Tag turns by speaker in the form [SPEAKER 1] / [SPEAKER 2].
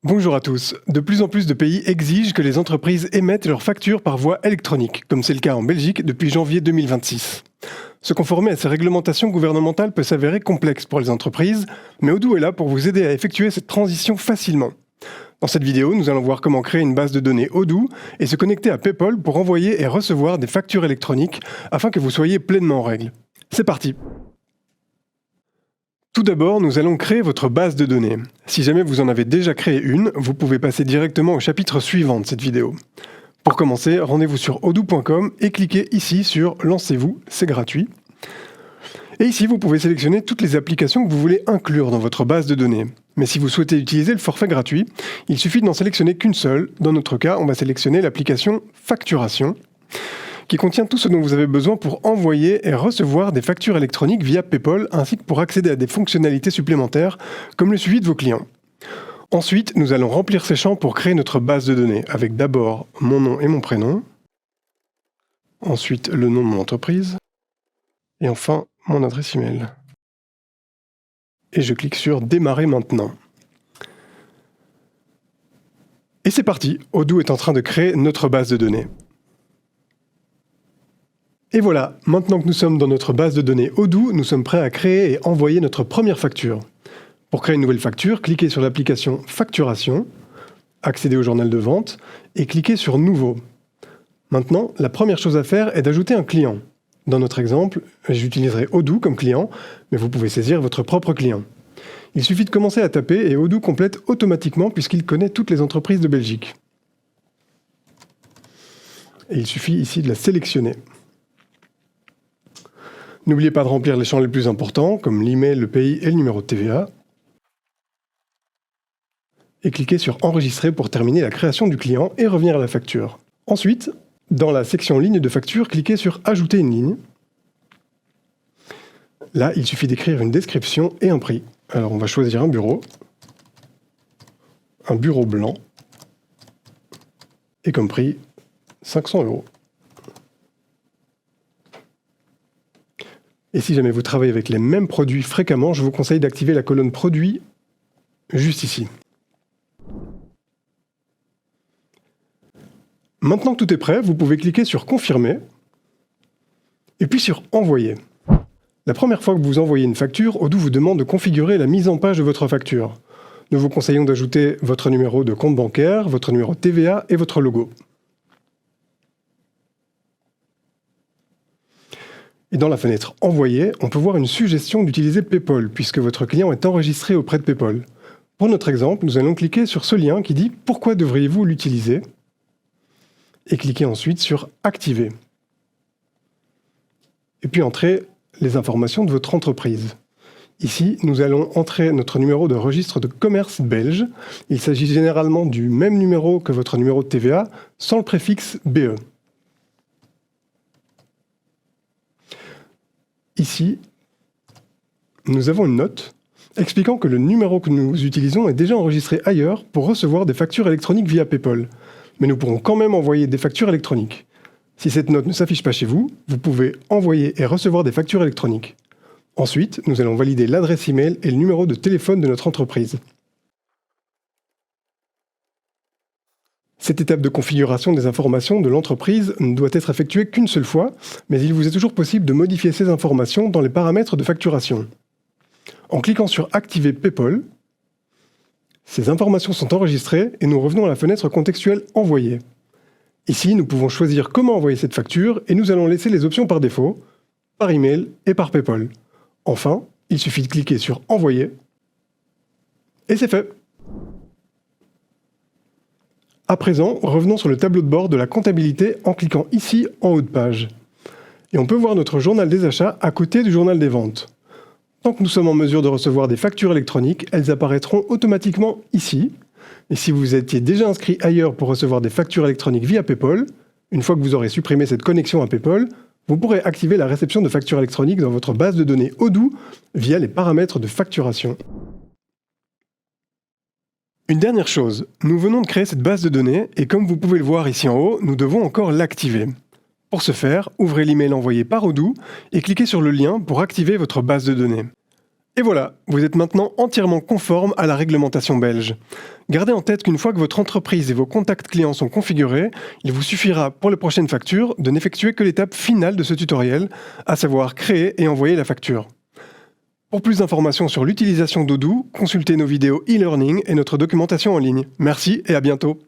[SPEAKER 1] Bonjour à tous. De plus en plus de pays exigent que les entreprises émettent leurs factures par voie électronique, comme c'est le cas en Belgique depuis janvier 2026. Se conformer à ces réglementations gouvernementales peut s'avérer complexe pour les entreprises, mais Odoo est là pour vous aider à effectuer cette transition facilement. Dans cette vidéo, nous allons voir comment créer une base de données Odoo et se connecter à PayPal pour envoyer et recevoir des factures électroniques afin que vous soyez pleinement en règle. C'est parti! Tout d'abord, nous allons créer votre base de données. Si jamais vous en avez déjà créé une, vous pouvez passer directement au chapitre suivant de cette vidéo. Pour commencer, rendez-vous sur odoo.com et cliquez ici sur « Lancez-vous », c'est gratuit. Et ici, vous pouvez sélectionner toutes les applications que vous voulez inclure dans votre base de données. Mais si vous souhaitez utiliser le forfait gratuit, il suffit de n'en sélectionner qu'une seule. Dans notre cas, on va sélectionner l'application Facturation, qui contient tout ce dont vous avez besoin pour envoyer et recevoir des factures électroniques via PayPal, ainsi que pour accéder à des fonctionnalités supplémentaires, comme le suivi de vos clients. Ensuite, nous allons remplir ces champs pour créer notre base de données, avec d'abord mon nom et mon prénom, ensuite le nom de mon entreprise, et enfin mon adresse email. Et je clique sur « Démarrer maintenant ». Et c'est parti, Odoo est en train de créer notre base de données. Et voilà, maintenant que nous sommes dans notre base de données Odoo, nous sommes prêts à créer et envoyer notre première facture. Pour créer une nouvelle facture, cliquez sur l'application Facturation, accédez au journal de vente et cliquez sur Nouveau. Maintenant, la première chose à faire est d'ajouter un client. Dans notre exemple, j'utiliserai Odoo comme client, mais vous pouvez saisir votre propre client. Il suffit de commencer à taper et Odoo complète automatiquement puisqu'il connaît toutes les entreprises de Belgique. Et il suffit ici de la sélectionner. N'oubliez pas de remplir les champs les plus importants, comme l'email, le pays et le numéro de TVA. Et cliquez sur Enregistrer pour terminer la création du client et revenir à la facture. Ensuite, dans la section Ligne de facture, cliquez sur Ajouter une ligne. Là, il suffit d'écrire une description et un prix. Alors, on va choisir un bureau blanc, et comme prix, 500 €. Et si jamais vous travaillez avec les mêmes produits fréquemment, je vous conseille d'activer la colonne Produits juste ici. Maintenant que tout est prêt, vous pouvez cliquer sur Confirmer et puis sur Envoyer. La première fois que vous envoyez une facture, Odoo vous demande de configurer la mise en page de votre facture. Nous vous conseillons d'ajouter votre numéro de compte bancaire, votre numéro de TVA et votre logo. Et dans la fenêtre « Envoyer », on peut voir une suggestion d'utiliser PayPal, puisque votre client est enregistré auprès de PayPal. Pour notre exemple, nous allons cliquer sur ce lien qui dit « Pourquoi devriez-vous l'utiliser ?» et cliquer ensuite sur « Activer ». Et puis entrer les informations de votre entreprise. Ici, nous allons entrer notre numéro de registre de commerce belge. Il s'agit généralement du même numéro que votre numéro de TVA, sans le préfixe BE. Ici, nous avons une note expliquant que le numéro que nous utilisons est déjà enregistré ailleurs pour recevoir des factures électroniques via PayPal. Mais nous pourrons quand même envoyer des factures électroniques. Si cette note ne s'affiche pas chez vous, vous pouvez envoyer et recevoir des factures électroniques. Ensuite, nous allons valider l'adresse email et le numéro de téléphone de notre entreprise. Cette étape de configuration des informations de l'entreprise ne doit être effectuée qu'une seule fois, mais il vous est toujours possible de modifier ces informations dans les paramètres de facturation. En cliquant sur « Activer PayPal », ces informations sont enregistrées et nous revenons à la fenêtre contextuelle « Envoyer ». Ici, nous pouvons choisir comment envoyer cette facture et nous allons laisser les options par défaut, par email et par PayPal. Enfin, il suffit de cliquer sur « Envoyer » et c'est fait. À présent, revenons sur le tableau de bord de la comptabilité en cliquant ici en haut de page. Et on peut voir notre journal des achats à côté du journal des ventes. Tant que nous sommes en mesure de recevoir des factures électroniques, elles apparaîtront automatiquement ici. Et si vous étiez déjà inscrit ailleurs pour recevoir des factures électroniques via PayPal, une fois que vous aurez supprimé cette connexion à PayPal, vous pourrez activer la réception de factures électroniques dans votre base de données Odoo via les paramètres de facturation. Une dernière chose, nous venons de créer cette base de données et comme vous pouvez le voir ici en haut, nous devons encore l'activer. Pour ce faire, ouvrez l'email envoyé par Odoo et cliquez sur le lien pour activer votre base de données. Et voilà, vous êtes maintenant entièrement conforme à la réglementation belge. Gardez en tête qu'une fois que votre entreprise et vos contacts clients sont configurés, il vous suffira pour les prochaines factures de n'effectuer que l'étape finale de ce tutoriel, à savoir créer et envoyer la facture. Pour plus d'informations sur l'utilisation d'Odoo, consultez nos vidéos e-learning et notre documentation en ligne. Merci et à bientôt.